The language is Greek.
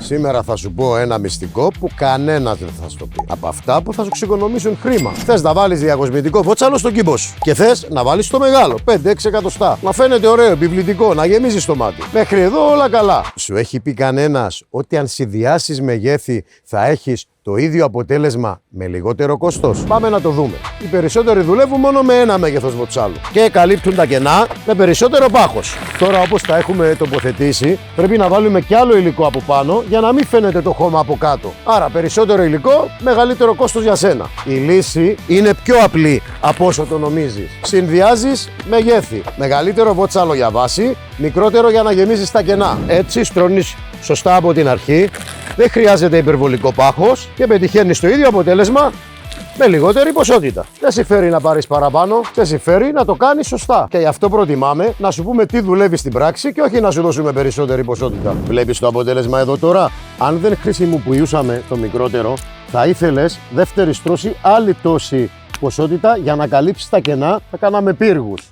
Σήμερα θα σου πω ένα μυστικό που κανένας δεν θα σου το πει. Από αυτά που θα σου εξοικονομήσουν χρήμα. Θες να βάλεις διακοσμητικό βότσαλο στον κύμπο σου και θες να βάλεις το μεγάλο, 5-6 εκατοστά. Να φαίνεται ωραίο, επιβλητικό, να γεμίζει το μάτι. Μέχρι εδώ όλα καλά. Σου έχει πει κανένας ότι αν συνδυάσεις μεγέθη θα έχεις το ίδιο αποτέλεσμα με λιγότερο κόστος? Πάμε να το δούμε. Οι περισσότεροι δουλεύουν μόνο με ένα μέγεθος βοτσάλου και καλύπτουν τα κενά με περισσότερο πάχος. Τώρα, όπως τα έχουμε τοποθετήσει, πρέπει να βάλουμε κι άλλο υλικό από πάνω για να μην φαίνεται το χώμα από κάτω. Άρα, περισσότερο υλικό, μεγαλύτερο κόστος για σένα. Η λύση είναι πιο απλή από όσο το νομίζεις. Συνδυάζεις μεγέθη. Μεγαλύτερο βότσαλο για βάση, μικρότερο για να γεμίζεις τα κενά. Έτσι, στρώνεις σωστά από την αρχή. Δεν χρειάζεται υπερβολικό πάχος και πετυχαίνεις το ίδιο αποτέλεσμα με λιγότερη ποσότητα. Δεν συμφέρει να πάρεις παραπάνω, δεν συμφέρει να το κάνεις σωστά. Και γι' αυτό προτιμάμε να σου πούμε τι δουλεύει στην πράξη και όχι να σου δώσουμε περισσότερη ποσότητα. Βλέπεις το αποτέλεσμα εδώ τώρα? Αν δεν χρησιμοποιούσαμε το μικρότερο, θα ήθελες δεύτερη στρώση άλλη τόση ποσότητα για να καλύψεις τα κενά, θα κάναμε πύργους.